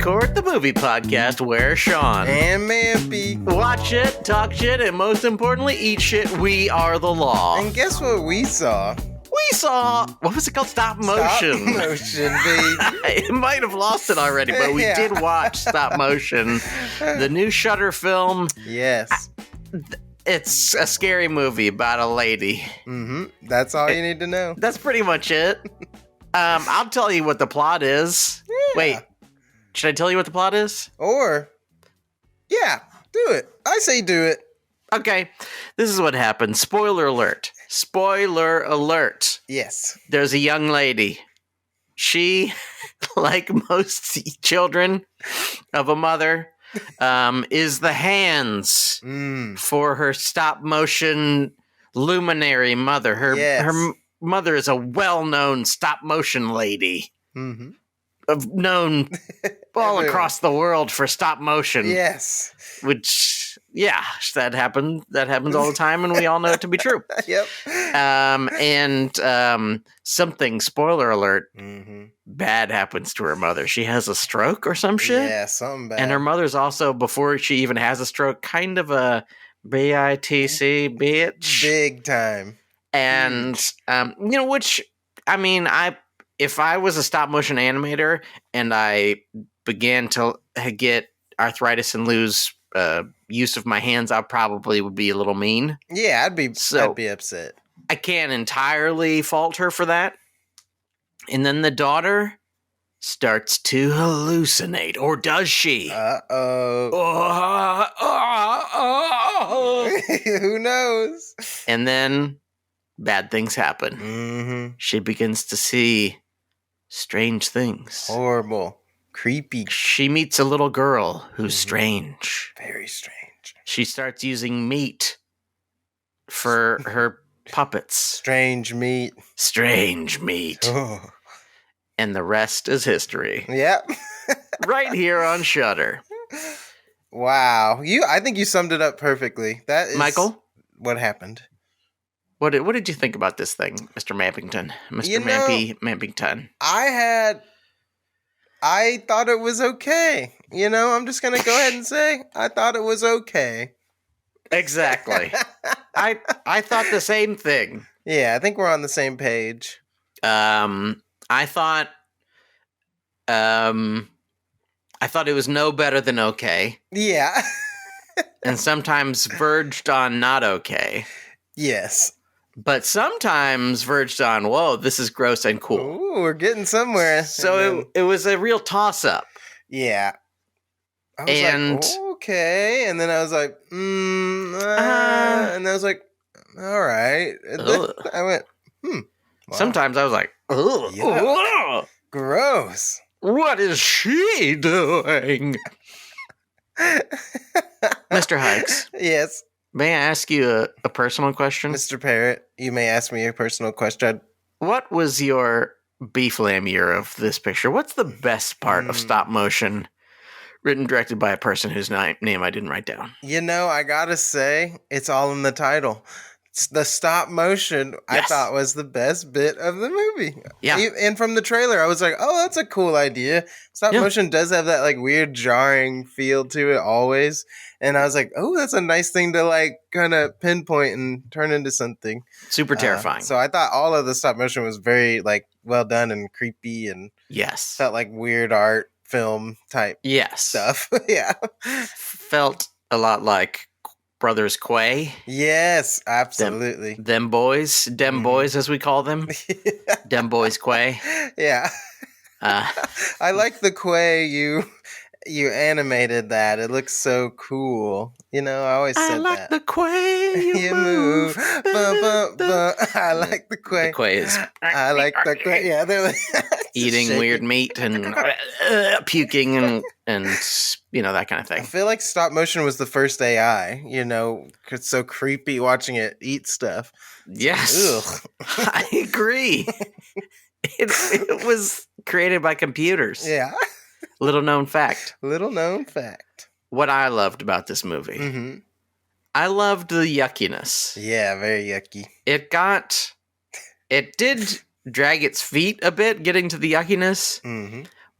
Court, the movie podcast where Sean and Mampy watch it, talk shit, and most importantly, eat shit. We are the law. And guess what we saw? We saw, what was it called? Stop Motion. Stop Motion, baby. It might have lost it already, but we did watch Stop Motion, the new Shudder film. Yes. It's a scary movie about a lady. Mm-hmm. That's all you need to know. That's pretty much it. I'll tell you what the plot is. Yeah. Wait, should I tell you what the plot is? Or, yeah, do it. I say do it. Okay, this is what happened. Spoiler alert. Spoiler alert. Yes. There's a young lady. She, like most children of a mother, is the hands for her stop motion luminary mother. Her mother is a well-known stop motion lady. Mm-hmm. Known all across the world for stop motion. Yes. Which, yeah, that happens all the time, and we all know it to be true. Yep. Something, spoiler alert, bad happens to her mother. She has a stroke or some shit. Yeah, something bad. And her mother's also, before she even has a stroke, kind of a BITC bitch. Big time. And, which, I mean, if I was a stop motion animator and I began to get arthritis and lose use of my hands, I probably would be a little mean. Yeah, I'd be upset. I can't entirely fault her for that. And then the daughter starts to hallucinate, or does she? Who knows? And then bad things happen. Mm-hmm. She begins to see strange things. Horrible. Creepy. She meets a little girl who's strange. Very strange. She starts using meat for her puppets. Strange meat. Strange meat. Oh. And the rest is history. Yep. Right here on Shudder. Wow. I think you summed it up perfectly. That is Michael? What happened? What did you think about this thing, Mr. Mampington? Mampington. I thought it was okay. I'm just going to go ahead and say I thought it was okay. Exactly. I thought the same thing. Yeah, I think we're on the same page. I thought it was no better than okay. Yeah. And sometimes verged on not okay. Yes. But sometimes verged on, whoa, this is gross and cool. Ooh, we're getting somewhere. So it was a real toss-up. Yeah. I was like, okay. And then I was like, and I was like, all right. And then I went, Wow. Sometimes I was like, ugh. Yeah. Gross. What is she doing? Mr. Hikes. Yes. May I ask you a personal question? Mr. Parrot, you may ask me a personal question. What was your beef lamb year of this picture? What's the best part of stop motion written directed by a person whose name I didn't write down? I gotta say, it's all in the title. The stop motion, yes. I thought was the best bit of the movie. Yeah. And from the trailer, I was like, oh, that's a cool idea. Stop motion does have that like weird jarring feel to it always. And I was like, oh, that's a nice thing to like kind of pinpoint and turn into something. Super terrifying. So I thought all of the stop motion was very like well done and creepy and yes, felt like weird art film type stuff. Yeah. Felt a lot like Brothers Quay. Yes, absolutely. Them boys, boys as we call them. Dem boys Quay. Yeah. I like the Quay you animated that. It looks so cool. I always said that. I like the Quay you move. I like the Quay. The Quay is. I like the Quay. Yeah, they're like eating weird meat and puking and that kind of thing. I feel like stop motion was the first AI. It's so creepy watching it eat stuff. Yes, I agree. It was created by computers. Yeah. Little known fact. What I loved about this movie, I loved the yuckiness. Yeah, very yucky. It did drag its feet a bit getting to the yuckiness,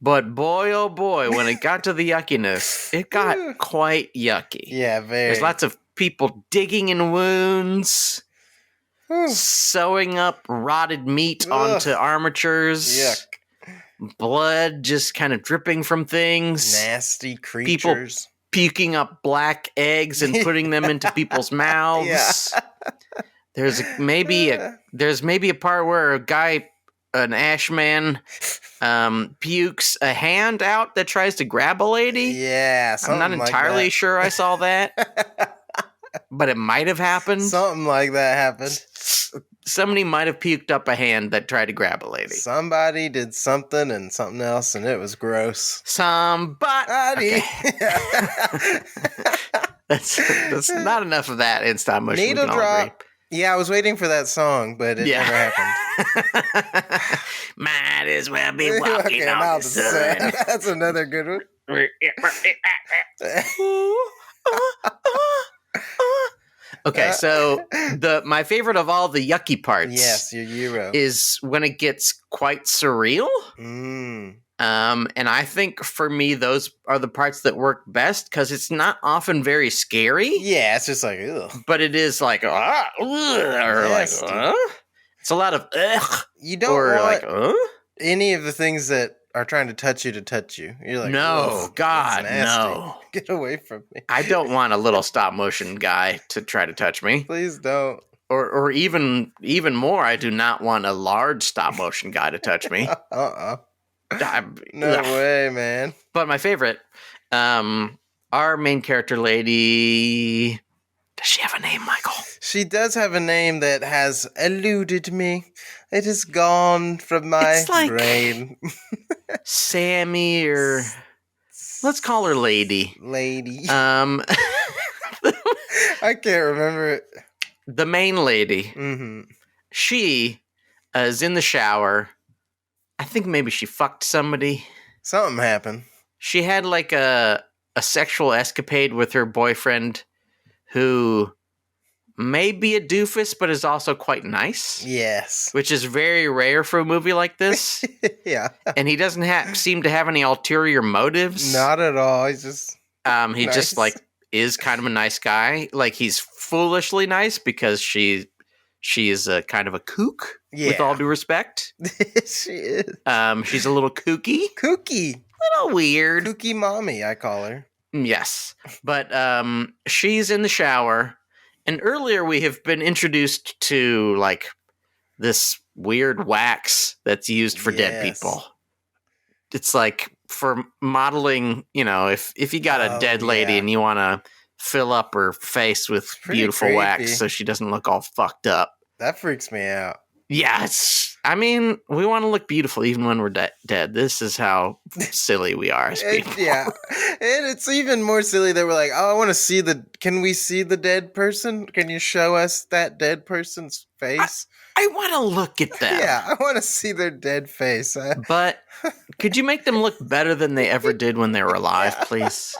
But boy, oh boy, when it got to the yuckiness, it got quite yucky. Yeah, very. There's lots of people digging in wounds, sewing up rotted meat onto armatures. Yuck. Blood just kind of dripping from things. Nasty creatures. People puking up black eggs and putting them into people's mouths. Yeah. There's maybe a part where a guy, an ash man, pukes a hand out that tries to grab a lady. Yeah, I'm not entirely sure I saw that, but it might have happened. Something like that happened. Somebody might have puked up a hand that tried to grab a lady. Somebody did something and something else, and it was gross. Somebody. Okay. That's not enough of that in stop motion. Needle drop. Yeah, I was waiting for that song, but it never happened. Might as well be walking on the sun. That's another good one. Okay, so my favorite of all the yucky parts, yes, your Euro, is when it gets quite surreal. And I think for me, those are the parts that work best because it's not often very scary. Yeah, it's just like, ugh. But it is like, or yes, like, it's a lot of, ugh. You don't want any of the things that are trying to touch you. You're like, no, God, no. Get away from me. I don't want a little stop motion guy to try to touch me. Please don't. Or even more, I do not want a large stop motion guy to touch me. No way, man. But my favorite, our main character lady, does she have a name, Michael? She does have a name that has eluded me. It is gone from my brain. Sammy, or let's call her Lady. Lady. I can't remember it. The main lady. Mm-hmm. She is in the shower. I think maybe she fucked somebody. Something happened. She had like a sexual escapade with her boyfriend, who may be a doofus, but is also quite nice. Yes. Which is very rare for a movie like this. Yeah. And he doesn't seem to have any ulterior motives. Not at all. He's just he nice. Just like is kind of a nice guy. Like he's foolishly nice because she is a kind of a kook, with all due respect. She is. She's a little kooky. Kooky. Little weird. Kooky mommy, I call her. Yes. But she's in the shower. And earlier we have been introduced to like this weird wax that's used for dead people. It's like for modeling, if you got a dead lady and you want to fill up her face with beautiful wax so she doesn't look all fucked up. That freaks me out. Yeah, we want to look beautiful even when we're dead. This is how silly we are as people. Yeah. And it's even more silly that we're like, oh, I want to see can we see the dead person? Can you show us that dead person's face? I want to look at them. Yeah, I want to see their dead face. But could you make them look better than they ever did when they were alive, please?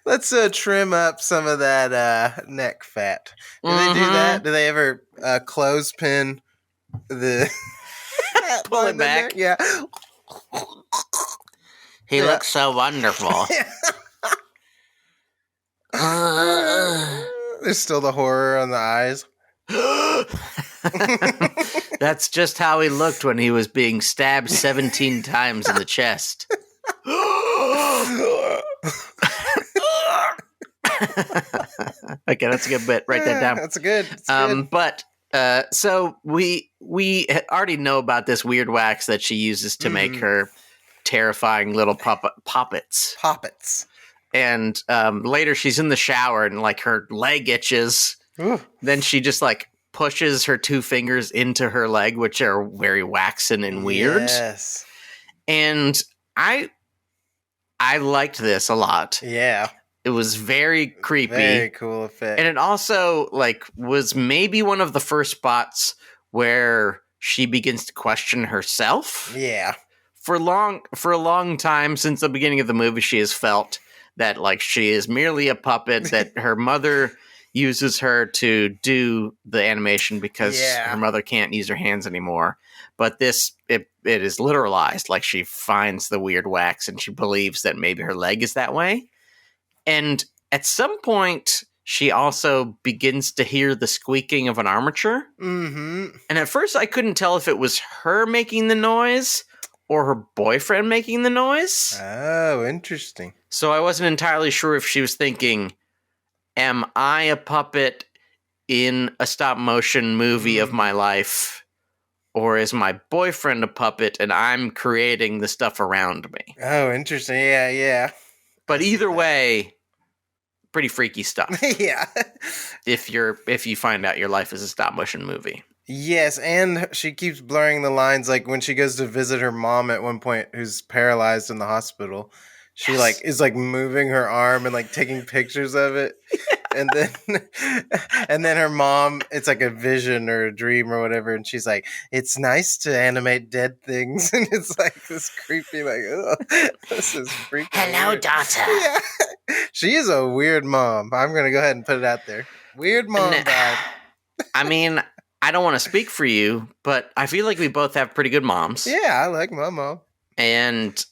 Let's trim up some of that neck fat. Do they do that? Do they ever clothespin the pull it back? Yeah. He looks so wonderful. There's still the horror on the eyes. That's just how he looked when he was being stabbed 17 times in the chest. Okay, that's a good bit. Write that down. That's good. But so we already know about this weird wax that she uses to make her terrifying little poppets. And later she's in the shower and like her leg itches. Ooh. Then she just like pushes her two fingers into her leg, which are very waxen and weird. Yes. And I liked this a lot. Yeah. It was very creepy. Very cool effect. And it also like was maybe one of the first spots where she begins to question herself. Yeah. For a long time since the beginning of the movie, she has felt that like she is merely a puppet, that her mother uses her to do the animation because Yeah. her mother can't use her hands anymore. But this, it is literalized. Like, she finds the weird wax and she believes that maybe her leg is that way. And at some point, she also begins to hear the squeaking of an armature. Mm-hmm. And at first, I couldn't tell if it was her making the noise or her boyfriend making the noise. Oh, interesting. So I wasn't entirely sure if she was thinking, am I a puppet in a stop-motion movie of my life? Or is my boyfriend a puppet and I'm creating the stuff around me? Oh, interesting. Yeah. But either way, pretty freaky stuff. Yeah. If you find out your life is a stop-motion movie. Yes, and she keeps blurring the lines. Like when she goes to visit her mom at one point, who's paralyzed in the hospital, she is moving her arm and taking pictures of it. And then her mom, it's like a vision or a dream or whatever, and she's like, "It's nice to animate dead things," and it's like this creepy, this is freaky. Hello, weird. daughter. Yeah, she is a weird mom. I'm gonna go ahead and put it out there. Weird mom vibe. I mean, I don't want to speak for you, but I feel like we both have pretty good moms. Yeah, I like my mom. And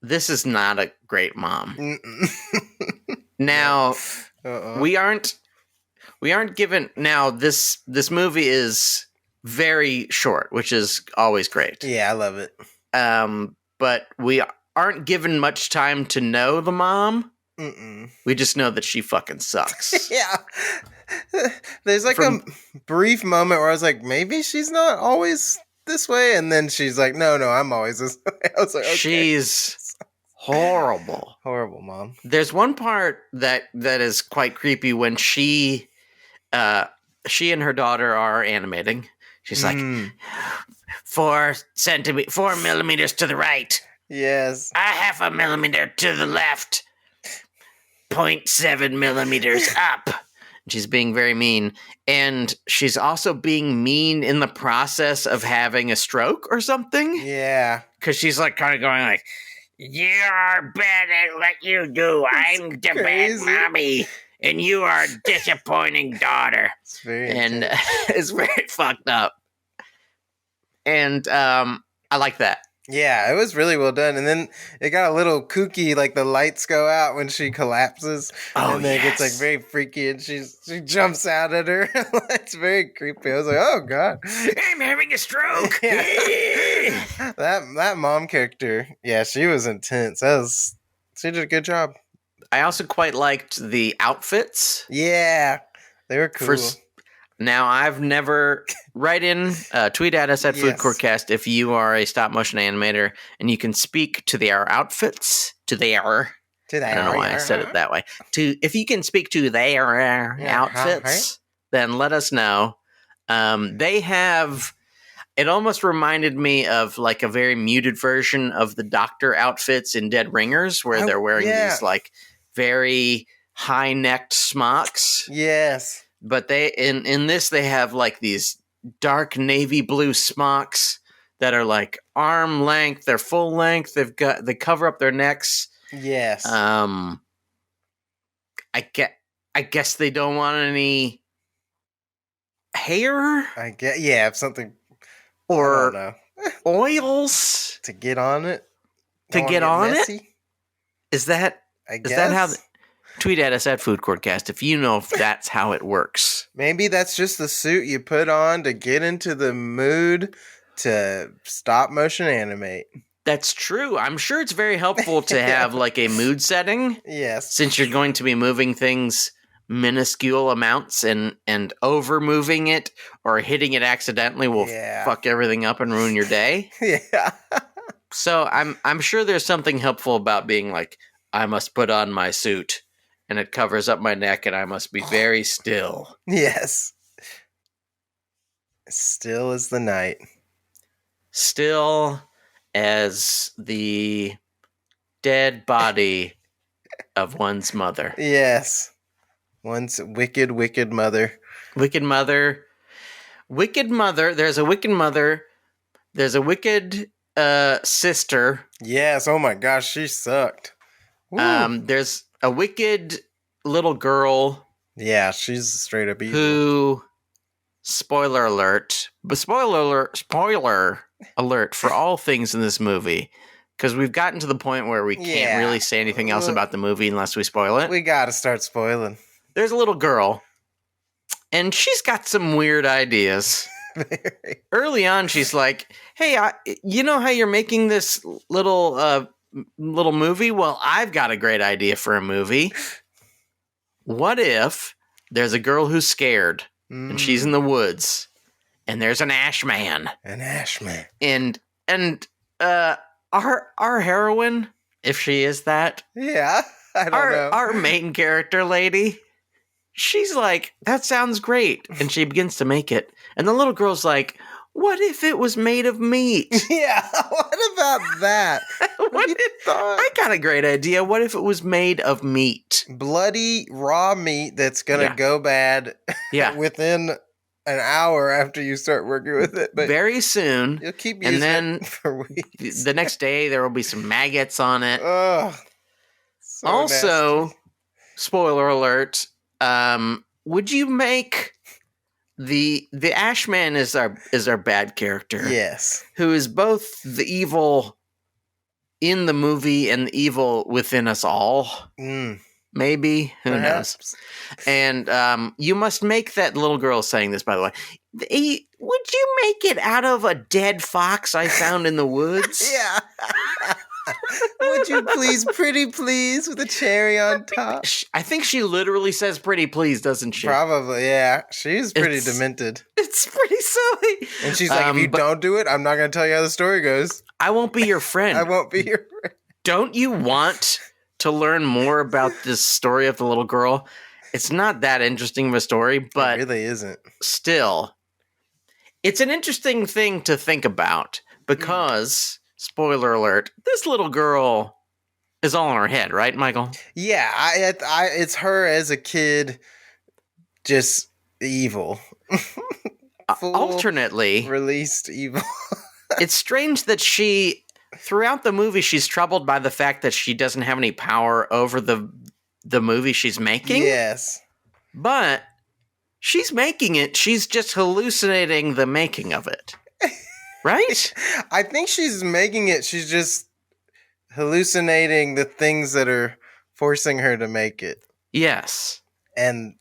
this is not a great mom. Now, we aren't given. Now, this movie is very short, which is always great. Yeah, I love it. But we aren't given much time to know the mom. Mm-mm. We just know that she fucking sucks. Yeah. There's a brief moment where I was like, maybe she's not always this way, and then she's like, no, I'm always this way. I was like, okay. She's horrible. Horrible, mom. There's one part that is quite creepy when she and her daughter are animating. She's like, 4 millimeters to the right. Yes. A half a millimeter to the left. 0.7 millimeters up. She's being very mean. And she's also being mean in the process of having a stroke or something. Yeah. Because she's kind of going like, you're bad at what you do. I'm the bad mommy. And you are a disappointing daughter. It's very and it's very fucked up. And I like that. Yeah, it was really well done. And then it got a little kooky, the lights go out when she collapses. Oh, and then it gets very freaky and she jumps out at her. It's very creepy. I was like, oh god. I'm having a stroke. that mom character, yeah, she was intense. She did a good job. I also quite liked the outfits. Yeah. They were cool. Now, I've never... Write in, tweet at us at FoodCourtcast if you are a stop-motion animator and you can speak to their outfits. I don't know why I said it that way. If you can speak to their outfits, then let us know. They have... It almost reminded me of a very muted version of the doctor outfits in Dead Ringers, where they're wearing these very high-necked smocks. Yes. But they in this they have these dark navy blue smocks that are arm length, they're full length, they cover up their necks. Yes. I guess they don't want any hair. Something or oils to get on it. Is that how? Tweet at us at FoodCourtcast if you know if that's how it works. Maybe that's just the suit you put on to get into the mood to stop motion animate. That's true. I'm sure it's very helpful to have a mood setting. Yes. Since you're going to be moving things minuscule amounts and over moving it or hitting it accidentally will fuck everything up and ruin your day. Yeah. So I'm sure there's something helpful about being I must put on my suit. And it covers up my neck, and I must be very still. Yes. Still as the night. Still as the dead body of one's mother. Yes. One's wicked, wicked mother. Wicked mother. Wicked mother. There's a wicked mother. There's a wicked sister. Yes. Oh my gosh, she sucked. Woo. There's a wicked little girl Yeah, she's straight up evil. who, spoiler alert for all things in this movie, because we've gotten to the point where we can't really say anything else about the movie unless we spoil it. We gotta start spoiling. There's a little girl, and she's got some weird ideas. Early on, she's like, hey, you know how you're making this little movie? Well, I've got a great idea for a movie. What if there's a girl who's scared, and she's in the woods, and there's an ash man. An ash man. And our heroine, if she is that. Yeah, I don't know. Our main character lady, she's like, that sounds great. And she begins to make it. And the little girl's like, what if it was made of meat? Yeah, what about that? I got a great idea. What if it was made of meat? Bloody raw meat that's going to go bad within an hour after you start working with it. But very soon. You'll keep using it for weeks. The next day, there will be some maggots on it. Oh, so also, nasty. Spoiler alert, would you make... The Ashman is our bad character. Yes. Who is both the evil in the movie and the evil within us all. Maybe. Who knows? And you must make that little girl saying this, by the way. Would you make it out of a dead fox I found in the woods? Yeah. Would you please, pretty please, with a cherry on top? I think she literally says pretty please, doesn't she? Probably, yeah. She's pretty demented. It's pretty silly. And she's like, if you don't do it, I'm not going to tell you how the story goes. I won't be your friend. I won't be your friend. Don't you want to learn more about this story of the little girl? It's not that interesting of a story, but it really isn't. Still, it's an interesting thing to think about because... Spoiler alert, this little girl is all in her head, right, Michael? Yeah, it's her as a kid, just evil. Alternately, released evil. It's strange that throughout the movie, she's troubled by the fact that she doesn't have any power over the movie she's making. Yes. But she's making it. She's just hallucinating the making of it. Right? I think she's making it. She's just hallucinating the things that are forcing her to make it. Yes. And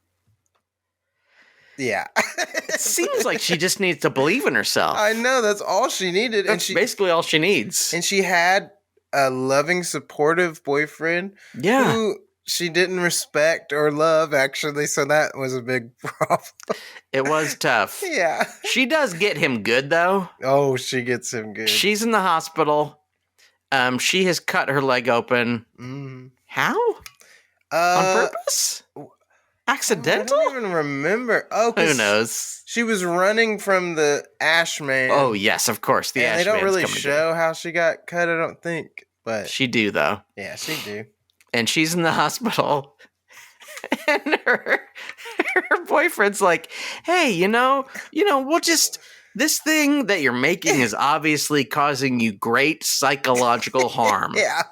yeah. It seems like she just needs to believe in herself. I know, that's all she needed. That's basically all she needs. And she had a loving, supportive boyfriend who she didn't respect or love, actually, so that was a big problem. It was tough. Yeah. She does get him good, though. Oh, she gets him good. She's in the hospital. She has cut her leg open. How? On purpose? Accidental? I don't even remember. Oh, who knows? She was running from the Ash Man. Oh, yes, of course. The Ash Man. They don't really show how she got cut, I don't think. But she do, though. Yeah, she do. And she's in the hospital. And her boyfriend's like, hey, we'll just... This thing that you're making is obviously causing you great psychological harm. Yeah.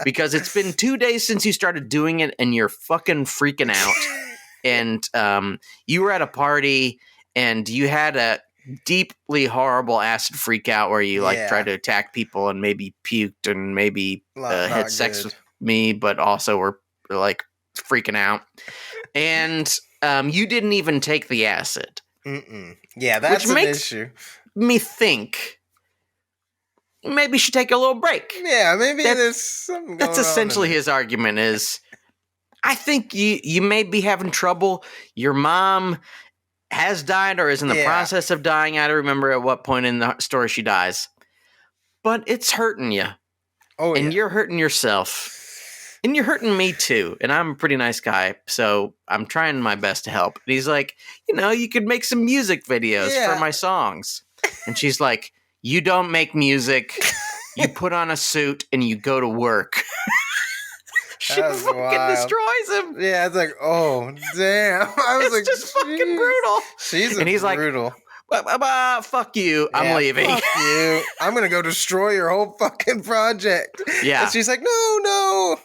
Because it's been 2 days since you started doing it and you're fucking freaking out. And you were at a party and you had a deeply horrible acid freak out where you tried to attack people and maybe puked and maybe had sex with me, but also were like freaking out. And you didn't even take the acid. Yeah, that's an issue. Me think maybe you should take a little break. Yeah, maybe there's something going on. That's essentially his argument is, I think you may be having trouble. Your mom has died or is in the process of dying. I don't remember at what point in the story she dies. But it's hurting you. Oh, and you're hurting yourself. And you're hurting me too. And I'm a pretty nice guy, so I'm trying my best to help. And he's like, you could make some music videos for my songs. And she's like, you don't make music. You put on a suit and you go to work. She fucking destroys him. Yeah, it's like, oh, damn. I was it's just fucking brutal. He's brutal. Fuck you. I'm leaving. Fuck you. I'm going to go destroy your whole fucking project. Yeah. And she's like, no.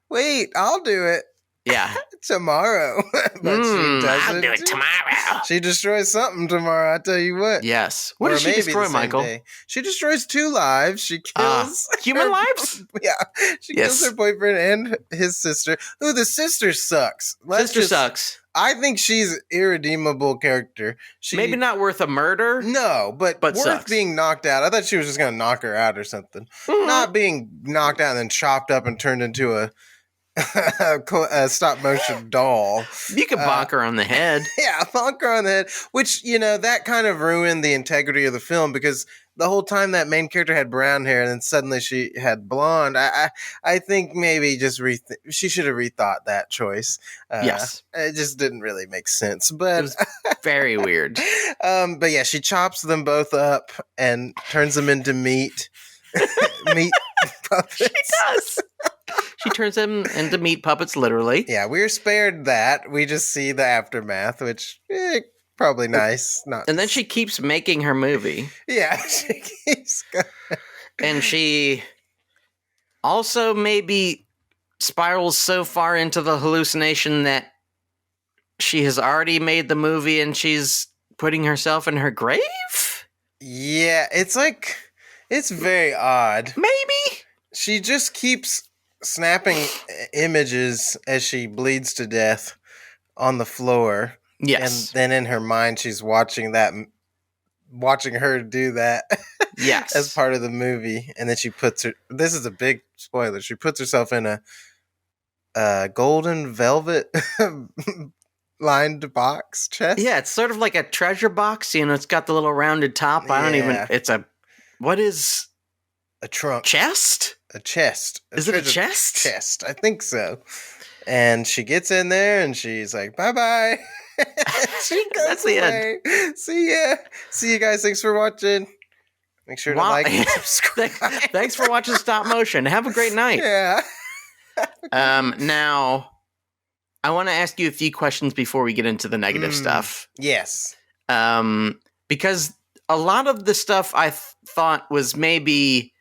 Wait, I'll do it. Yeah. tomorrow. But she doesn't. I'll do it tomorrow. She destroys something tomorrow, I tell you what. Yes. What Or does she maybe destroy, the same Michael? day. She destroys 2 lives. She kills Human her- lives? Yeah. She kills Yes. her boyfriend and his sister. Ooh, the sister sucks. Sister sucks. I think she's irredeemable character. Maybe not worth a murder. No, but worth sucks. being knocked out. I thought she was just gonna knock her out or something. Mhm. Not being knocked out and then chopped up and turned into a stop motion doll. You could bonk her on the head. Yeah, bonk her on the head. Which, that kind of ruined the integrity of the film because the whole time that main character had brown hair and then suddenly she had blonde. I think maybe just she should have rethought that choice. Yes. It just didn't really make sense. But It was very weird. But yeah, she chops them both up and turns them into meat. Meat puppets. She does. She turns them into meat puppets, literally. Yeah, we're spared that. We just see the aftermath, which probably nice. Not. And then she keeps making her movie. Yeah, she keeps going. And she also maybe spirals so far into the hallucination that she has already made the movie and she's putting herself in her grave? Yeah, it's very odd. Maybe? She just keeps snapping images as she bleeds to death on the floor. Yes. And then in her mind, she's watching her do that. Yes. As part of the movie. And then she this is a big spoiler, she puts herself in a golden velvet lined box chest. Yeah, it's sort of like a treasure box. It's got the little rounded top. What is... A trunk. Chest? A chest. Is it a chest? Chest, I think so. And she gets in there and she's like, bye-bye. She goes That's the away. End. See ya. See you guys. Thanks for watching. Make sure to like and subscribe. Thanks for watching Stop Motion. Have a great night. Yeah. Now, I want to ask you a few questions before we get into the negative stuff. Yes. Because a lot of the stuff I thought was maybe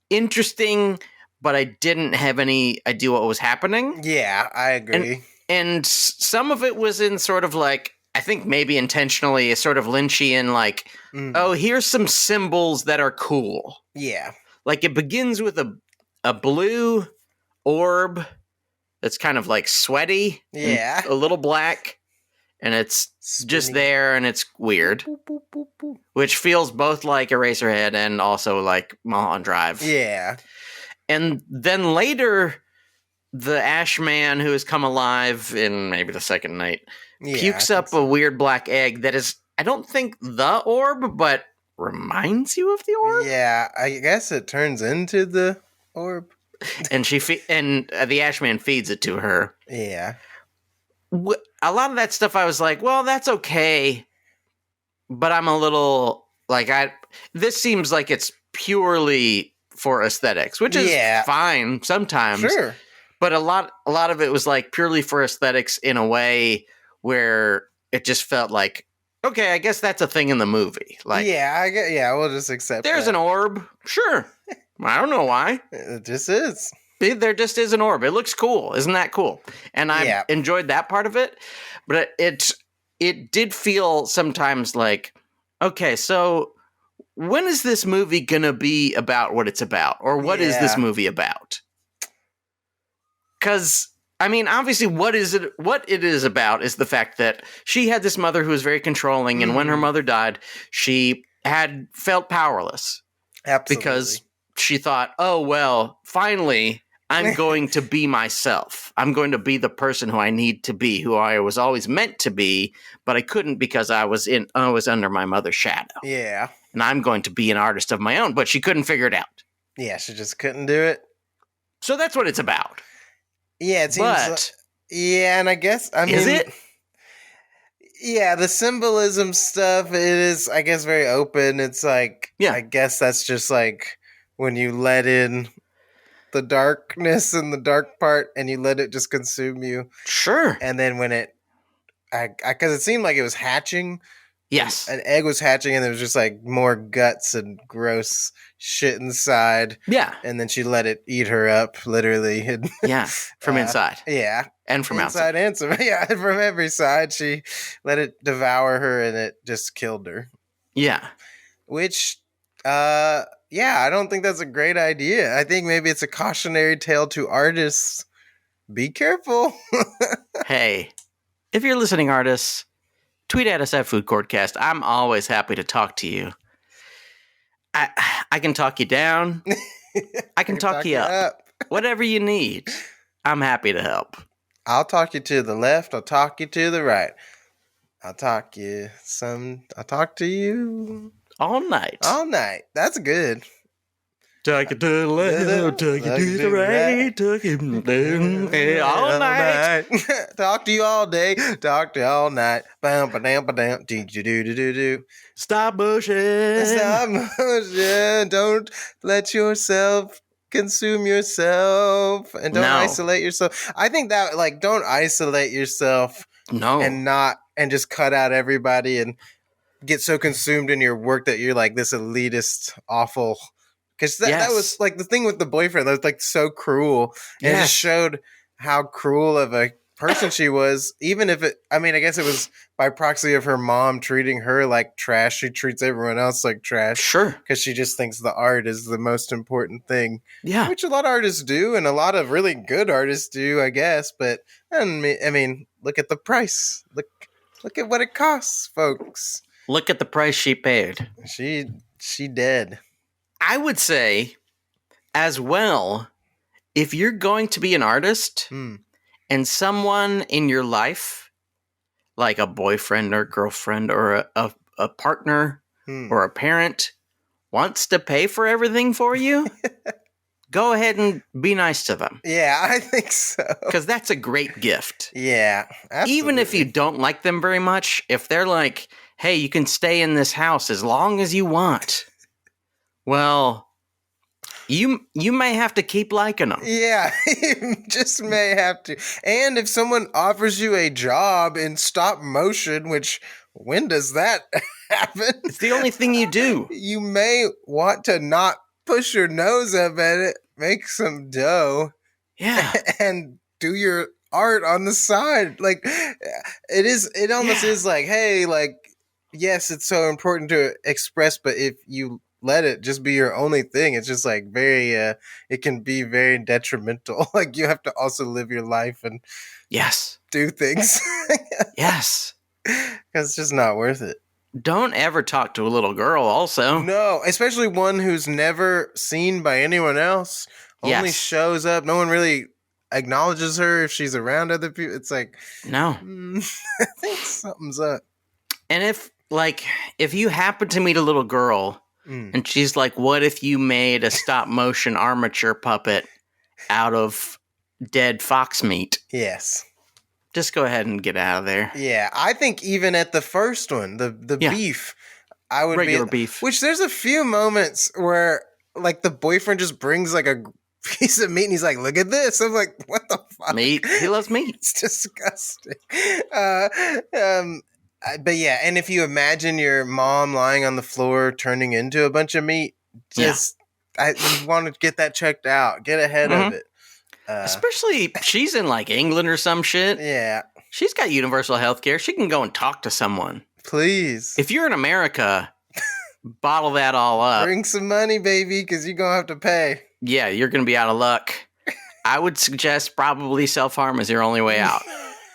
interesting, but I didn't have any idea what was happening. Yeah, I agree. And some of it was in sort of like, I think maybe intentionally, a sort of Lynchian, like, oh, here's some symbols that are cool. Yeah. Like it begins with a blue orb that's kind of like sweaty. Yeah. A little black. And it's just there and it's weird. Boop, boop, boop, boop. Which feels both like Eraserhead and also like Mulholland Drive. Yeah. And then later, the Ash Man who has come alive in maybe the second night pukes up a weird black egg that is, I don't think the orb, but reminds you of the orb. Yeah, I guess it turns into the orb. And the Ash Man feeds it to her. Yeah. A lot of that stuff I was like, well, that's okay. But I'm a little like, this seems like it's purely for aesthetics, which is fine sometimes. Sure. But a lot of it was like purely for aesthetics in a way where it just felt like, okay, I guess that's a thing in the movie. Like, we'll just accept there's an orb. Sure. I don't know why. It just is. There just is an orb. It looks cool. Isn't that cool? And I enjoyed that part of it. But it did feel sometimes like, okay, so when is this movie going to be about what it's about? Or what is this movie about? Because, I mean, obviously what it is about is the fact that she had this mother who was very controlling, and when her mother died, she had felt powerless. Absolutely. Because she thought, oh, well, finally, I'm going to be myself. I'm going to be the person who I need to be, who I was always meant to be, but I couldn't because I was under my mother's shadow. Yeah. And I'm going to be an artist of my own, but she couldn't figure it out. Yeah, she just couldn't do it. So that's what it's about. Yeah, it seems and I guess, is it? Yeah, the symbolism stuff, it is, I guess, very open. It's like, I guess that's just like when you let in the darkness and the dark part and you let it just consume you. Sure. And then when because it seemed like it was hatching Yes. An egg was hatching and there was just like more guts and gross shit inside. Yeah. And then she let it eat her up, literally. And, Yeah. From inside. Yeah. And from Inside outside. and some, yeah, from every side. She let it devour her and it just killed her. Yeah. Which, yeah, I don't think that's a great idea. I think maybe it's a cautionary tale to artists. Be careful. Hey, if you're listening, artists, tweet at us at Food Courtcast. I'm always happy to talk to you. I can talk you down. I can talk you up. Whatever you need, I'm happy to help. I'll talk you to the left. I'll talk you to the right. I'll talk to you all night. All night. That's good. Talk you to the left, talk you to the right, talk you all night. Talk to you all day, talk to you all night. Bam, ba-dam, ba-dam, do-do-do-do-do. Stop motion. Stop motion. Don't let yourself consume yourself and don't isolate yourself. I think that, like, don't isolate yourself. No. And just cut out everybody and get so consumed in your work that you're like this elitist, awful. Because that was like the thing with the boyfriend. That was like so cruel. And it just showed how cruel of a person she was. Even if I guess it was by proxy of her mom treating her like trash. She treats everyone else like trash. Sure. Because she just thinks the art is the most important thing. Yeah. Which a lot of artists do. And a lot of really good artists do, I guess. But I mean, look at the price. Look at what it costs, folks. Look at the price she paid. She dead. I would say, as well, if you're going to be an artist and someone in your life, like a boyfriend or girlfriend or a partner or a parent, wants to pay for everything for you, go ahead and be nice to them. Yeah, I think so. Because that's a great gift. Yeah, absolutely. Even if you don't like them very much, if they're like, hey, you can stay in this house as long as you want. Well, you may have to keep liking them. Yeah, you just may have to. And if someone offers you a job in stop motion, which, when does that happen? It's the only thing you do. You may want to not push your nose up at it, make some dough. Yeah. And do your art on the side. Like, it almost is like, hey, like, yes, it's so important to express, but if you let it just be your only thing, it's just like very it can be very detrimental. Like, you have to also live your life and do things. Yes. Because it's just not worth it. Don't ever talk to a little girl also. No, especially one who's never seen by anyone else. Only shows up. No one really acknowledges her if she's around other people. It's like, no. I think something's up. And if you happen to meet a little girl and she's like, what if you made a stop motion armature puppet out of dead fox meat? Yes. Just go ahead and get out of there. Yeah, I think even at the first one, the beef, I would regular beef. Which there's a few moments where like the boyfriend just brings like a piece of meat and he's like, look at this. I'm like, what the fuck? Meat. He loves meat. It's disgusting. But yeah, and if you imagine your mom lying on the floor turning into a bunch of meat, you want to get that checked out. Get ahead of it. Especially she's in like England or some shit. Yeah. She's got universal health care. She can go and talk to someone. Please. If you're in America, bottle that all up. Bring some money, baby, because you're going to have to pay. Yeah, you're going to be out of luck. I would suggest probably self-harm is your only way out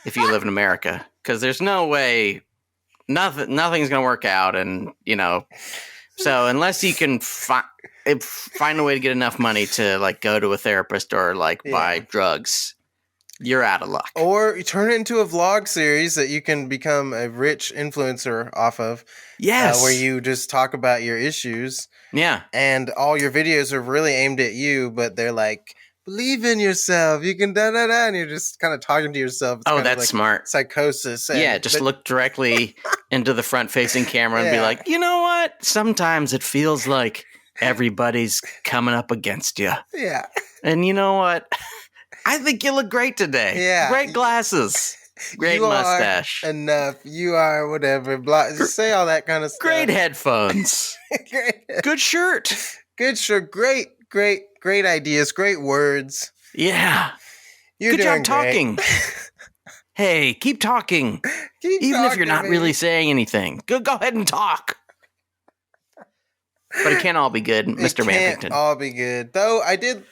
if you live in America. Because there's no way, nothing's going to work out. And, so unless you can find a way to get enough money to like go to a therapist or like buy drugs, you're out of luck. Or you turn it into a vlog series that you can become a rich influencer off of. Yes. Where you just talk about your issues. Yeah. And all your videos are really aimed at you, but they're like, believe in yourself. You can da-da-da. And you're just kind of talking to yourself. It's that's like smart. Psychosis. And, look directly into the front-facing camera and be like, you know what? Sometimes it feels like everybody's coming up against you. Yeah. And you know what? I think you look great today. Yeah. Great glasses. Great you mustache. are enough. You are whatever. Blah. Just say all that kind of stuff. Great headphones. Good shirt. Good shirt. Great ideas. Great words. Yeah. You're Good doing job talking. Hey, keep talking. Even if you're not really saying anything. Go ahead and talk. But it can't all be good, Mr. Vampington. It can't all be good. Though I did...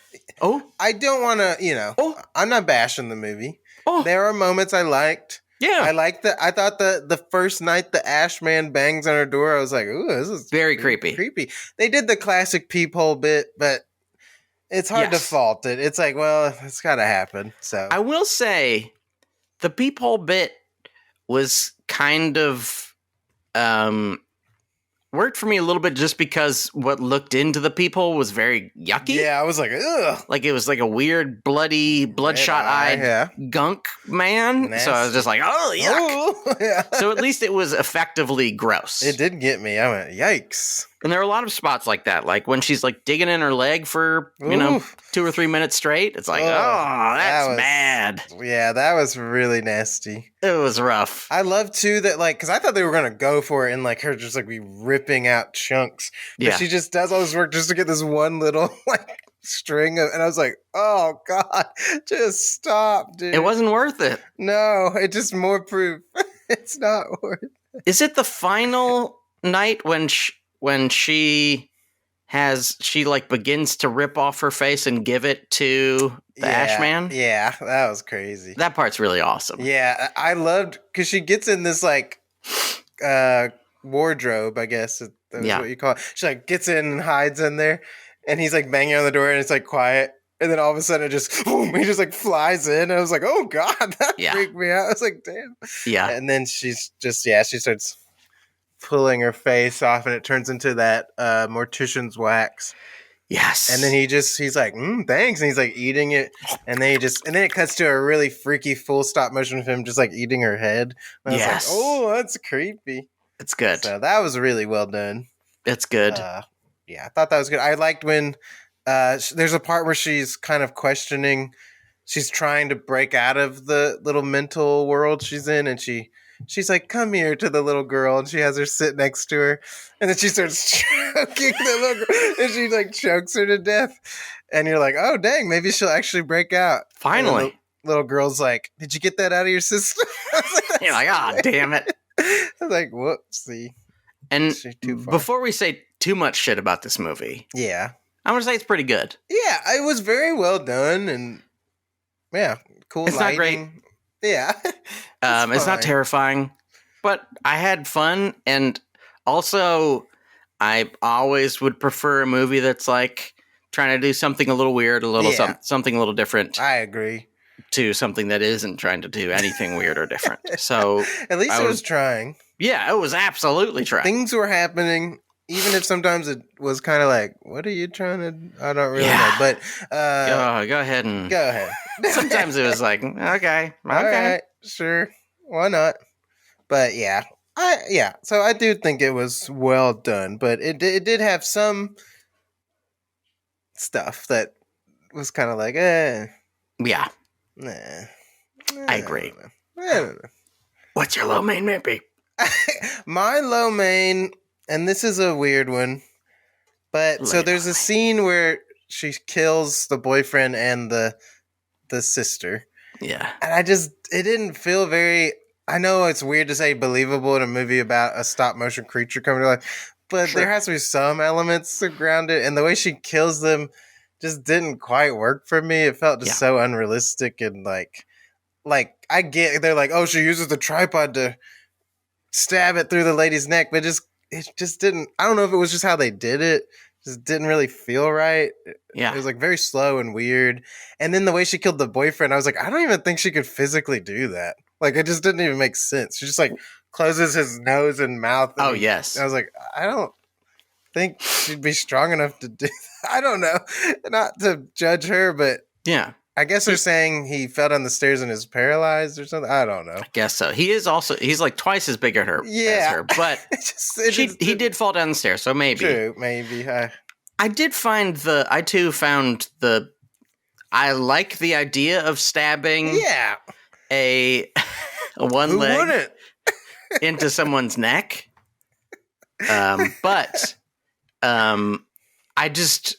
Oh? I don't want to, I'm not bashing the movie. Oh. There are moments I liked. Yeah. I thought the first night the Ash Man bangs on her door, I was like, ooh, this is very creepy. They did the classic peephole bit, but it's hard to fault it. It's like, well, it's got to happen. So I will say the peephole bit was kind of worked for me a little bit just because what looked into the peephole was very yucky. Yeah, I was like, ugh. Like it was like a weird, bloody, bloodshot-eyed gunk man. Nasty. So I was just like, oh, yuck. Oh, yeah. So at least it was effectively gross. It did get me. I went, yikes. And there are a lot of spots like that. Like when she's like digging in her leg for, 2 or 3 minutes straight. It's like, that's bad. Yeah, that was really nasty. It was rough. I love too that because I thought they were going to go for it and like her just like be ripping out chunks. But she just does all this work just to get this one little like string of, and I was like, oh God, just stop, dude. It wasn't worth it. No, it just more proof. It's not worth it. Is it the final night when she like begins to rip off her face and give it to the Ash Man? Yeah, that was crazy. That part's really awesome. Yeah, I loved because she gets in this like wardrobe, I guess that's what you call it. She like gets in and hides in there, and he's like banging on the door, and it's like quiet. And then all of a sudden, it just boom, he just like flies in. And I was like, oh God, that freaked me out. I was like, damn. Yeah. And then she's just she starts pulling her face off, and it turns into that mortician's wax. Yes. And then he's like, thanks, and he's like eating it, and then it cuts to a really freaky full stop motion of him just like eating her head. And I was like, oh, that's creepy. It's good. So that was really well done. It's good. Yeah, I thought that was good. I liked when there's a part where she's kind of questioning. She's trying to break out of the little mental world she's in, and she's like, come here to the little girl, and she has her sit next to her, and then she starts choking the little girl, and she like chokes her to death, and you're like, oh dang, maybe she'll actually break out. Finally. Little girl's like, did you get that out of your system? You're like, damn it. I was like, whoopsie. And before we say too much shit about this movie, I'm going to say it's pretty good. Yeah, it was very well done, and cool it's lighting. Not great. Yeah. It's not terrifying, but I had fun, and also I always would prefer a movie that's like trying to do something a little weird, something a little different. I agree. To something that isn't trying to do anything weird or different. So at least it was trying. Yeah, it was absolutely trying. Things were happening, even if sometimes it was kind of like, what are you trying to... I don't really know, but... Go ahead. Go ahead. Sometimes it was like, okay. All right, sure. Why not? But so I do think it was well done, but it did have some stuff that was kind of like, Yeah. Nah. I agree. I don't know. What's your low main, maybe? My low main, and this is a weird one, but so there's a scene where she kills the boyfriend and the sister. Yeah. And it didn't feel very, I know it's weird to say believable in a movie about a stop motion creature coming to life, but there has to be some elements to ground it, and the way she kills them just didn't quite work for me. It felt just so unrealistic, and like I get they're like, oh, she uses the tripod to stab it through the lady's neck, but it just didn't. I don't know if it was just how they did it. Just didn't really feel right. Yeah, it was like very slow and weird. And then the way she killed the boyfriend, I was like, I don't even think she could physically do that. Like it just didn't even make sense. She just like closes his nose and mouth. And yes. I was like, I don't think she'd be strong enough to do that. I don't know. Not to judge her, but yeah. I guess they're saying he fell down the stairs and is paralyzed or something. I don't know. I guess so. He's like twice as big as her, but he did fall down the stairs, so maybe. True, maybe. I like the idea of stabbing a one Who leg wouldn't? into someone's neck. But I just,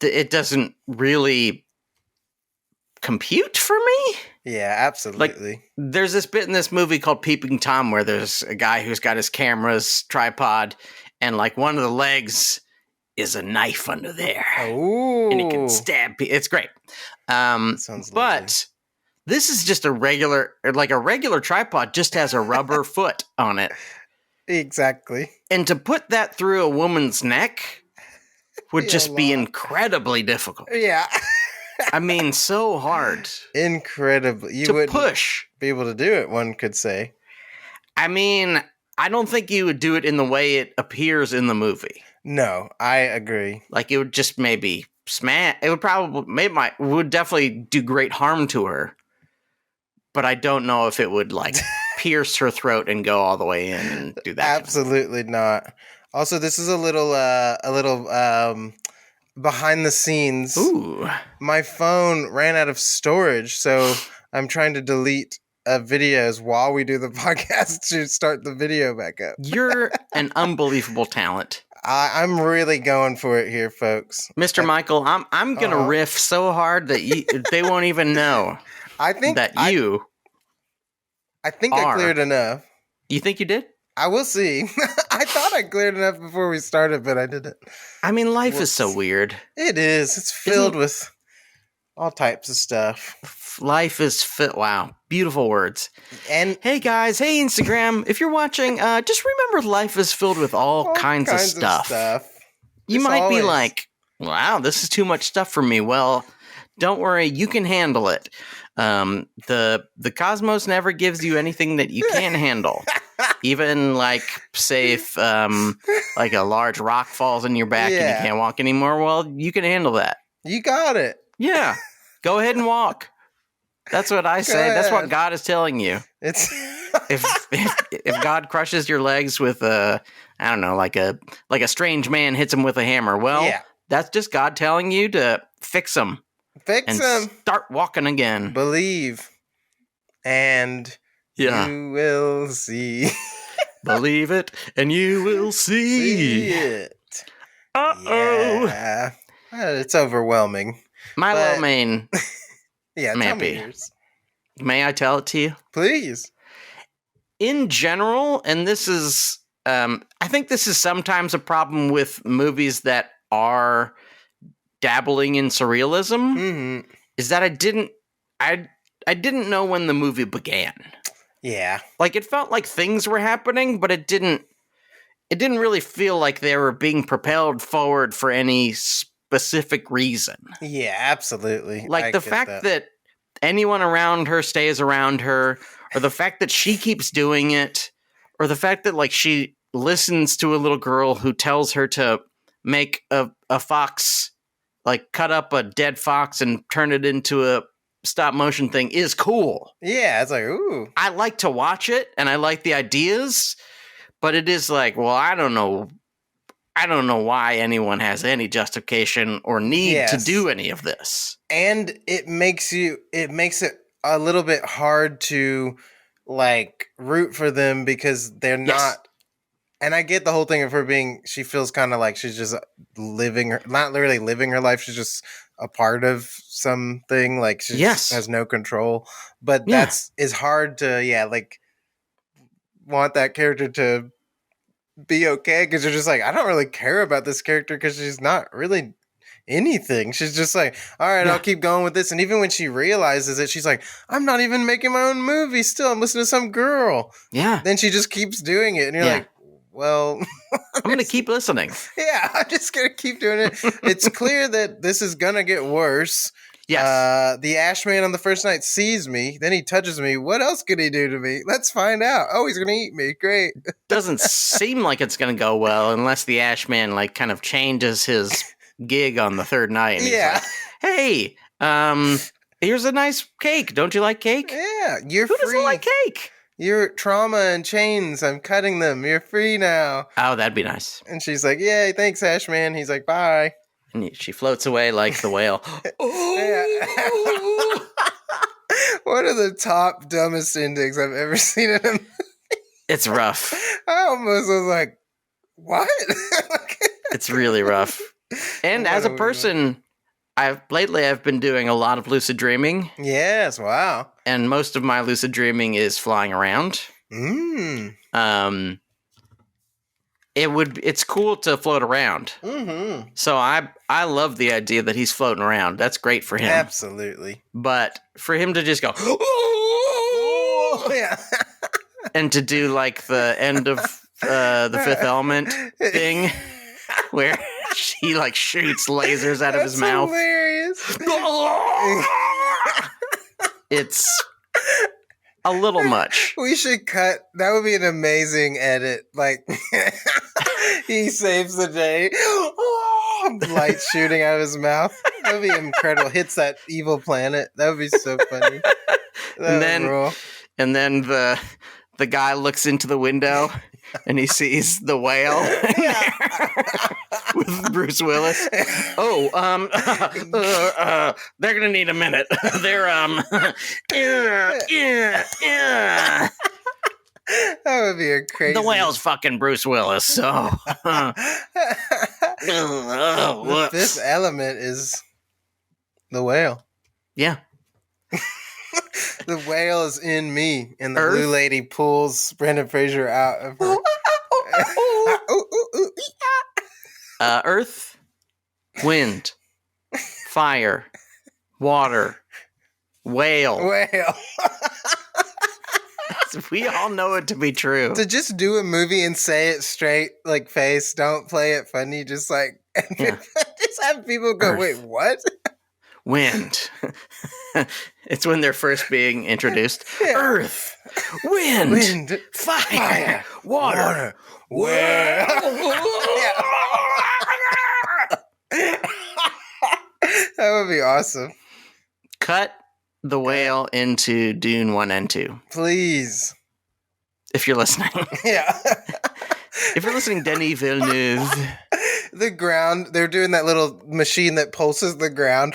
it doesn't really compute for me. Yeah, absolutely. Like, there's this bit in this movie called Peeping Tom where there's a guy who's got his camera's tripod, and like one of the legs is a knife under there. Oh, and he can stab people. It's great. Sounds but lovely. this is just a regular tripod, just has a rubber foot on it. Exactly. And to put that through a woman's neck would just be incredibly difficult. Yeah. I mean, so hard. Incredibly. You to wouldn't push. be able to do it, one could say. I mean, I don't think you would do it in the way it appears in the movie. No, I agree. Like, it would just maybe smash. It would probably, would definitely do great harm to her. But I don't know if it would, like, pierce her throat and go all the way in and do that. Absolutely not. Also, this is a little behind the scenes. Ooh. My phone ran out of storage, so I'm trying to delete videos while we do the podcast to start the video back up. You're an unbelievable talent. I'm really going for it here, folks. Mr. Michael, I'm gonna riff so hard that they won't even know. I think that I are. cleared enough. You think you did? I will see. I thought I cleared enough before we started, but I didn't. I mean, life is so weird. It is. It's filled with all types of stuff. Life is wow, beautiful words. And hey guys, hey Instagram, if you're watching, just remember life is filled with all kinds of stuff. You might be like, wow, this is too much stuff for me. Well, don't worry, you can handle it. The cosmos never gives you anything that you can't handle. Even like, say if like a large rock falls in your back and you can't walk anymore, well, you can handle that. You got it. Yeah. Go ahead and walk. That's what I say. That's what God is telling you. It's if God crushes your legs with I don't know, like a strange man hits him with a hammer. Well, that's just God telling you to fix them. Fix them. Start walking again. Believe. And you will see. Believe it and you will see it. Uh-oh. Yeah. It's overwhelming. My low main. Yeah, tell me yours. May I tell it to you? Please. In general, and this is, I think this is sometimes a problem with movies that are dabbling in surrealism, is that I didn't know when the movie began. Yeah. Like, it felt like things were happening, but it didn't really feel like they were being propelled forward for any specific reason. Yeah, absolutely. Like, the fact that anyone around her stays around her, or the fact that she keeps doing it, or the fact that, like, she listens to a little girl who tells her to make a fox, like, cut up a dead fox and turn it into a stop motion thing is cool. Yeah, it's like, ooh. I like to watch it, and I like the ideas, but it is like, well, I don't know why anyone has any justification or need to do any of this. And it makes it a little bit hard to, like, root for them because they're not. And I get the whole thing of her she feels kind of like she's just not literally living her life. She's just a part of something. Like, she just has no control. But is hard to, like, want that character to be okay, because you're just like, I don't really care about this character because she's not really anything. She's just like, all right, I'll keep going with this. And even when she realizes it, she's like, I'm not even making my own movie still. I'm listening to some girl. Yeah. Then she just keeps doing it. And you're like, well, I'm going to keep listening. Yeah, I'm just going to keep doing it. It's clear that this is going to get worse. Yes. The Ash Man on the first night sees me, then he touches me. What else could he do to me? Let's find out. Oh, he's going to eat me. Great. Doesn't seem like it's going to go well unless the Ash Man, like, kind of changes his gig on the third night. And he's like, hey, here's a nice cake. Don't you like cake? Yeah, you're Who free. Who doesn't like cake? You're trauma and chains. I'm cutting them. You're free now. Oh, that'd be nice. And she's like, yay, thanks, Ash Man. He's like, bye. And she floats away like the whale. One of the top dumbest endings I've ever seen in a movie. It's rough. I almost was like, what? It's really rough. And What as a weirdo. person, I've been doing a lot of lucid dreaming. Yes, wow. And most of my lucid dreaming is flying around. It's cool to float around. Mm-hmm. So I love the idea that he's floating around. That's great for him. Absolutely. But for him to just go, yeah. and to do like the end of the Fifth Element thing, where she like shoots lasers out of his mouth. Hilarious. It's a little much. We should cut. That would be an amazing edit. Like, he saves the day. Light shooting out of his mouth. That would be incredible. Hits that evil planet. That would be so funny. And then the guy looks into the window and he sees the whale with Bruce Willis. Oh, they're gonna need a minute. They're That would be a crazy. The whale's fucking Bruce Willis. So the Fifth Element is the whale. Yeah. The whale is in me, and the Earth? blue lady pulls Brendan Fraser out of her. Earth, wind, fire, water, whale. Whale. We all know it to be true. To just do a movie and say it straight, like face, don't play it funny, just like just have people go, Earth. wait, what? Wind. It's when they're first being introduced. Yeah. Earth, wind, fire, water, whale. That would be awesome. Cut the whale into Dune 1 and 2. Please. If you're listening. Yeah. If you're listening, Denis Villeneuve. The ground, they're doing that little machine that pulses the ground.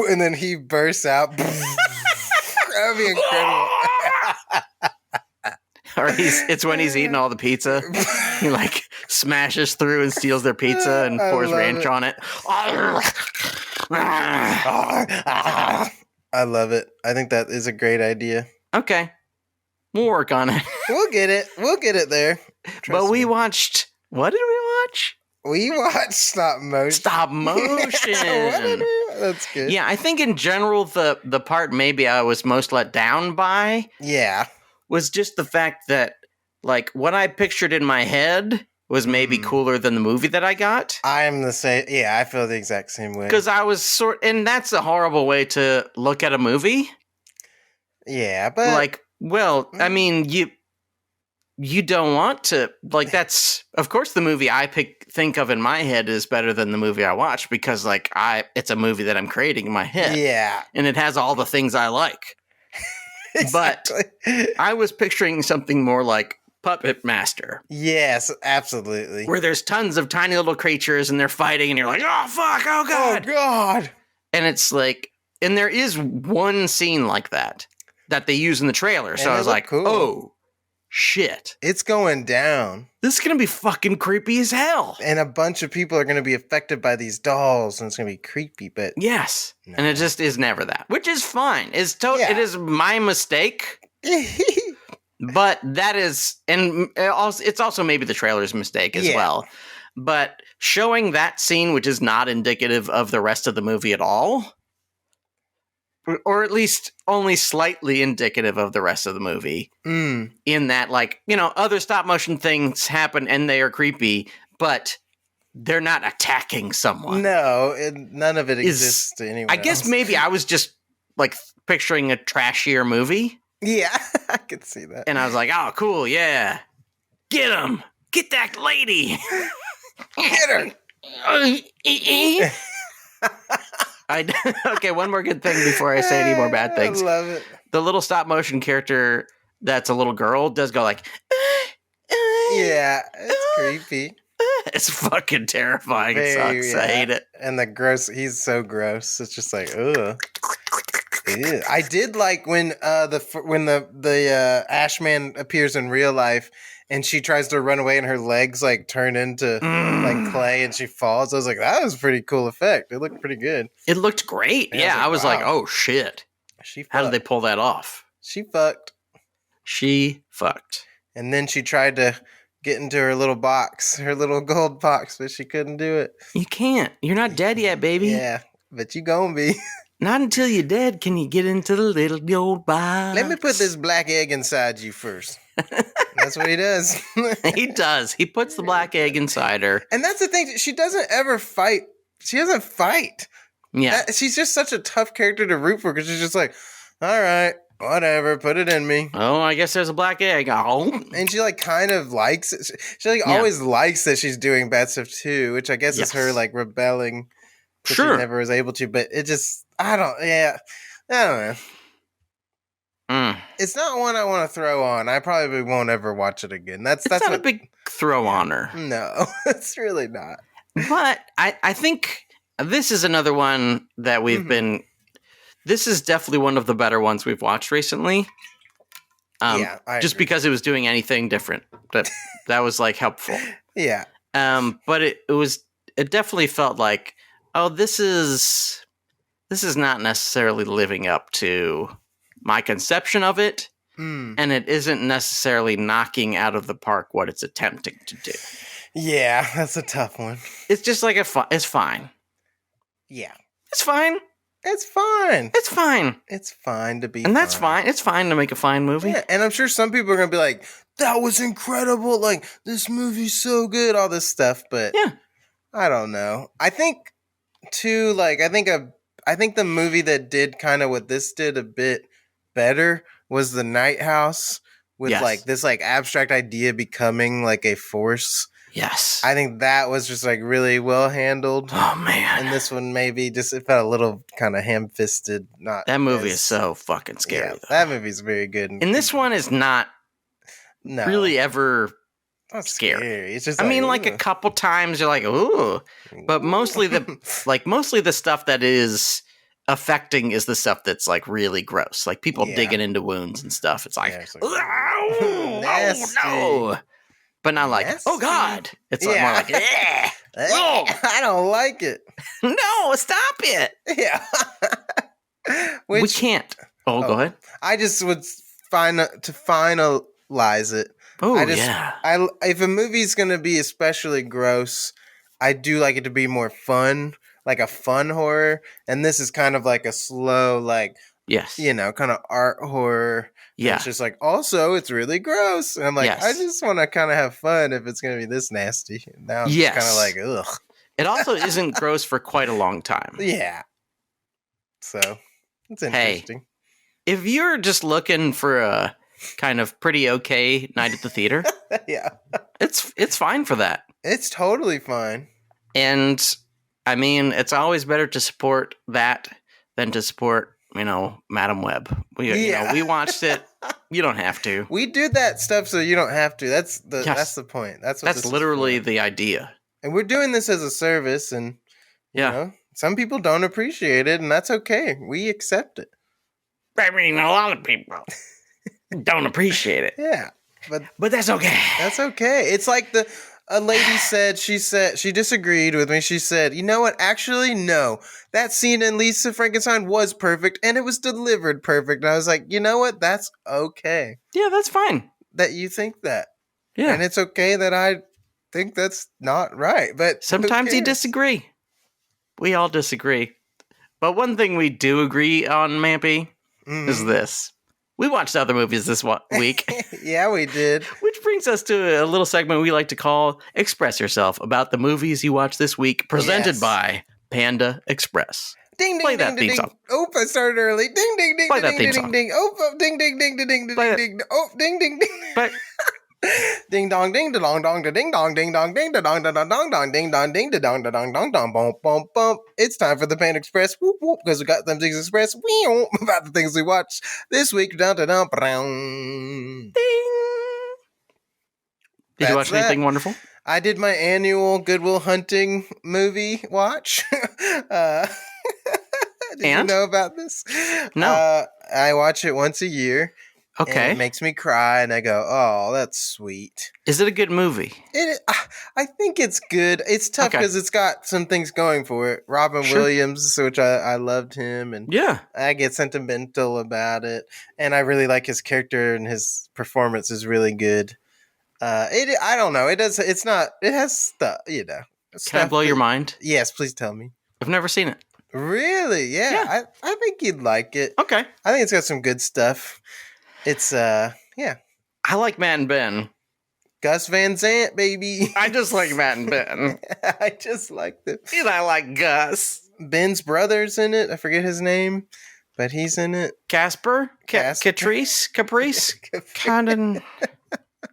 And then he bursts out. That would be incredible. Or it's when he's eating all the pizza. He like smashes through and steals their pizza and pours ranch on it. I love it. I think that is a great idea. Okay. We'll work on it. We'll get it. We'll get it there. But we watched... What did we watch? We watched Stop Motion. Stop Motion. That's good. Yeah, I think in general the part maybe I was most let down by was just the fact that like what I pictured in my head was maybe cooler than the movie that I got. I am the same. Yeah, I feel the exact same way. Because I was and that's a horrible way to look at a movie. Yeah, but like, well, I mean, you don't want to like that's of course the movie I think of in my head is better than the movie I watch because like it's a movie that I'm creating in my head. Yeah. And it has all the things I like. Exactly. But I was picturing something more like Puppet Master. Yes, absolutely. Where there's tons of tiny little creatures and they're fighting and you're like, oh fuck, oh god. Oh god. And it's like and there is one scene like that they use in the trailer. So I was like, cool. Oh shit. It's going down. This is going to be fucking creepy as hell. And a bunch of people are going to be affected by these dolls, and it's going to be creepy, but... Yes. No. And it just is never that, which is fine. It is my mistake. But that is... And it's also maybe the trailer's mistake as well. But showing that scene, which is not indicative of the rest of the movie at all... Or at least only slightly indicative of the rest of the movie. In that, like, you know, other stop motion things happen and they are creepy, but they're not attacking someone. No, none of it exists to anyone else. Guess maybe I was just, like, picturing a trashier movie. Yeah, I could see that. And I was like, oh, cool, yeah. Get him! Get that lady! Get her! Okay, one more good thing before I say any more bad things. I love it. The little stop motion character that's a little girl does go like... Yeah, it's creepy. It's fucking terrifying. It sucks. I hate it. And he's so gross. It's just like, ugh. Ew. I did like when the Ashman appears in real life and she tries to run away and her legs like turn into like clay and she falls. I was like, that was a pretty cool effect. It looked pretty good. It looked great. Yeah, I was like, oh shit. How did they pull that off? She fucked. She fucked. And then she tried to get into her little box, her little gold box, but she couldn't do it. You can't. You're not dead yet, baby. Yeah, but you gonna be. Not until you're dead can you get into the little gold box. Let me put this black egg inside you first. That's what he does. He does. He puts the black egg inside her. And that's the thing. She doesn't ever fight. She doesn't fight. Yeah. She's just such a tough character to root for because she's just like, all right, whatever, put it in me. Oh, I guess there's a black egg. Oh. And she like kind of likes it. She like always likes that she's doing bad stuff too, which I guess is her like rebelling. Sure. She never was able to, but it just, I don't know. It's not one I want to throw on. I probably won't ever watch it again. That's not a big throw on her. No, it's really not. But I think this is another one that we've been. This is definitely one of the better ones we've watched recently. Just because it was doing anything different. That was like helpful. Yeah. But it definitely felt like, oh, this is not necessarily living up to my conception of it, and it isn't necessarily knocking out of the park what it's attempting to do. Yeah, that's a tough one. It's just like it's fine. Yeah. It's fine. It's fine. It's fine. It's fine to be And that's fine. It's fine to make a fine movie. Yeah, and I'm sure some people are going to be like, that was incredible. Like, this movie's so good, all this stuff. But yeah, I don't know. I think, too, like, I think the movie that did kind of what this did a bit better was The Night House with, like, this, like, abstract idea becoming, like, a force. Yes. I think that was just like really well handled. Oh man. And this one maybe just it felt a little kind of ham-fisted. Not that movie is so fucking scary. Yeah, that movie's very good. And this one is not really ever scary. It's just like a couple times you're like, ooh. But mostly the stuff that is affecting is the stuff that's like really gross. Like people digging into wounds and stuff. It's like, oh no. But not like, oh God. It's like more like, I don't like it. No, stop it. Yeah. We can't. Go ahead. I just would to finalize it. Oh, if a movie's going to be especially gross, I do like it to be more fun, like a fun horror. And this is kind of like a slow, like, kind of art horror. Yeah. It's just like, also, it's really gross. And I'm like, I just want to kind of have fun if it's going to be this nasty. Now I'm just kind of like, ugh. It also isn't gross for quite a long time. Yeah. So, it's interesting. Hey, if you're just looking for a kind of pretty okay night at the theater, it's fine for that. It's totally fine. And, I mean, it's always better to support that than to support Madam Web. We watched it. You don't have to. We do that stuff so you don't have to. That's the point. That's literally the idea. And we're doing this as a service, and you know, some people don't appreciate it, and that's okay. We accept it. I mean, a lot of people don't appreciate it. Yeah, but that's okay. That's okay. It's like a lady said, she disagreed with me. She said, you know what? Actually, no. That scene in Lisa Frankenstein was perfect, and it was delivered perfect. And I was like, you know what? That's okay. Yeah, that's fine. That you think that. Yeah. And it's okay that I think that's not right. But sometimes you disagree. We all disagree. But one thing we do agree on, Mampy, is this. We watched other movies this week. Yeah, we did. Which brings us to a little segment we like to call Express Yourself about the movies you watched this week, presented by Panda Express. Ding, ding, play ding, that ding, theme song. Oh, I started early. Ding, ding, ding, play ding, that theme ding, song. ding, oh, ding, ding, ding, ding, ding, ding, ding, oh, ding, ding, ding. But ding dong ding da dong dong da ding dong ding dong ding da dong da dong dong dong ding dong ding da dong dong bump bump bump. It's time for the Panda Express. Whoop whoop, because we got them things express. Wee about the things we watched this week. Dun dun dun ding. Did you watch anything wonderful? I did my annual Goodwill Hunting movie watch. Did you And? know about this? No. I watch it once a year. And Okay. it makes me cry, and I go, "Oh, that's sweet." Is it a good movie? I think it's good. It's tough because it's got some things going for it. Robin Williams, which I loved him, and Yeah. I get sentimental about it. And I really like his character, and his performance is really good. I don't know. It does. It's not. It has stuff. Can I blow your mind? Yes, please tell me. I've never seen it. Really? Yeah. I think you'd like it. Okay. I think it's got some good stuff. It's yeah. I like Matt and Ben. Gus Van Sant, baby. I just like Matt and Ben. I just like them. And I like Gus. Ben's brother's in it. I forget his name, but he's in it. Casper? Caprice? Condon?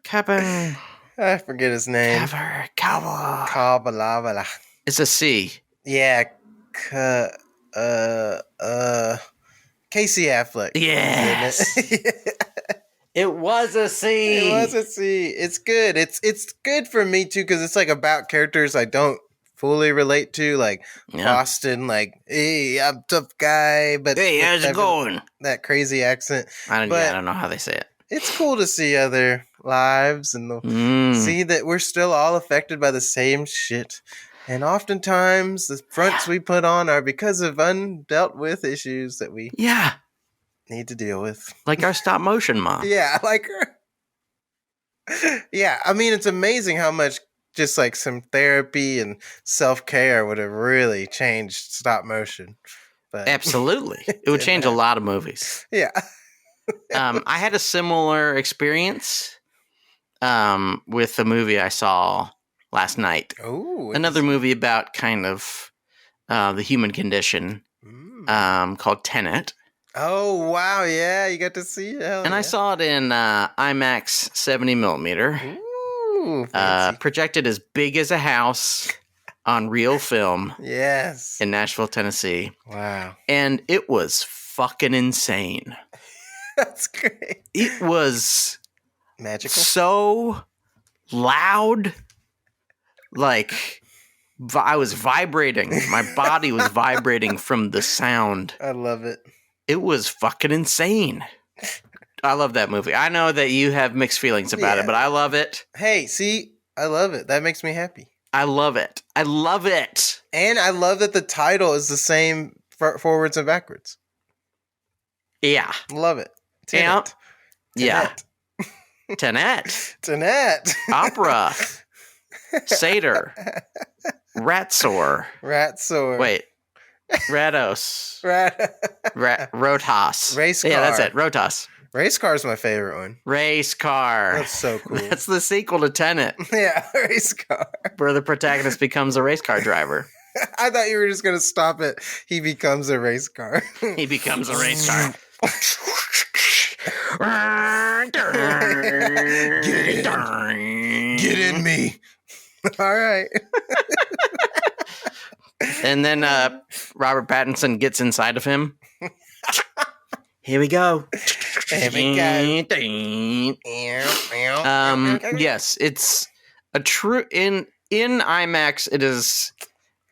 Cabin? I forget his name. Cabala. It's a C. Yeah. Casey Affleck. Yes. It was a C. It was a C. It's good. It's good for me too because it's like about characters I don't fully relate to, like Boston. Like, hey, I'm a tough guy, but hey, how's it going? That crazy accent. I don't know how they say it. It's cool to see other lives and see that we're still all affected by the same shit. And oftentimes, the fronts we put on are because of undealt with issues that we need to deal with. Like our stop motion mom. Yeah, like her. Yeah, I mean, it's amazing how much just like some therapy and self-care would have really changed stop motion. But absolutely. It would change a lot of movies. Yeah. I had a similar experience with the movie I saw last night. Oh, another movie about kind of the human condition called Tenet. Oh, wow. Yeah, you got to see it. And I saw it in IMAX 70 millimeter. Ooh, projected as big as a house on real film. Yes. In Nashville, Tennessee. Wow. And it was fucking insane. That's great. It was magical. So loud. Like, I was vibrating. My body was vibrating from the sound. I love it. It was fucking insane. I love that movie. I know that you have mixed feelings about it, but I love it. Hey, see, I love it. That makes me happy. I love it. I love it. And I love that the title is the same forwards and backwards. Yeah. Love it. Tenet. Yeah. Tenet. Tenet. Opera. Satyr. Ratsor. Wait. Rados. Rotas. Race car. Yeah, that's it. Rotas. Race car is my favorite one. Race car. That's so cool. That's the sequel to Tenet. Yeah, race car. Where the protagonist becomes a race car driver. I thought you were just going to stop it. He becomes a race car. He becomes a race car. Get in me. All right. And then Robert Pattinson gets inside of him. Here we go. Here we go. Yes, it's a true in IMAX. It is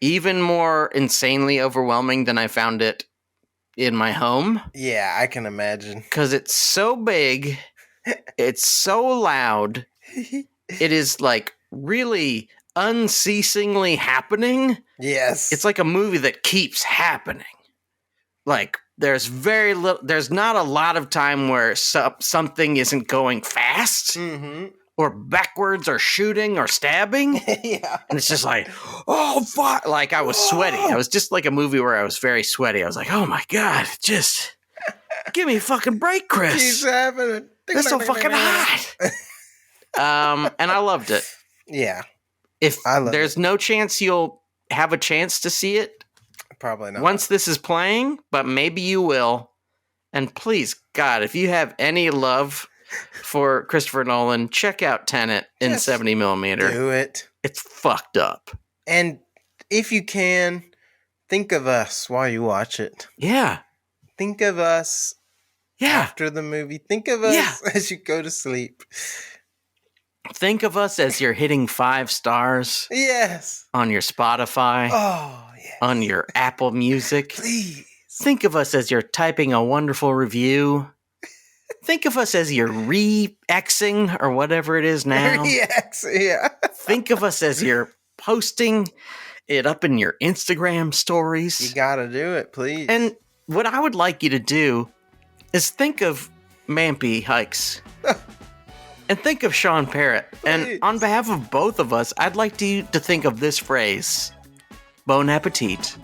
even more insanely overwhelming than I found it in my home. Yeah, I can imagine. Because it's so big, it's so loud. It is like really unceasingly happening. Yes. It's like a movie that keeps happening. Like there's very little, there's not a lot of time where something isn't going fast or backwards or shooting or stabbing. Yeah. And it's just like, oh, fuck. Like I was sweaty. I was just like a movie where I was very sweaty. I was like, oh my God, just give me a fucking break, Chris. Keeps happening. It's so fucking hot. And I loved it. Yeah. If there's no chance you'll have a chance to see it, probably not. Once this is playing, but maybe you will. And please, God, if you have any love for Christopher Nolan, check out Tenet in 70 millimeter. Do it. It's fucked up. And if you can, think of us while you watch it. Yeah. Think of us after the movie. Think of us as you go to sleep. Think of us as you're hitting 5 stars. Yes. On your Spotify. Oh, yes. On your Apple Music. Please. Think of us as you're typing a wonderful review. Think of us as you're re-Xing or whatever it is now. Re-X, yeah. Think of us as you're posting it up in your Instagram stories. You gotta do it, please. And what I would like you to do is think of Mampy Hikes. And think of Sean Parrott. Please. And on behalf of both of us, I'd like you to think of this phrase. Bon appetit.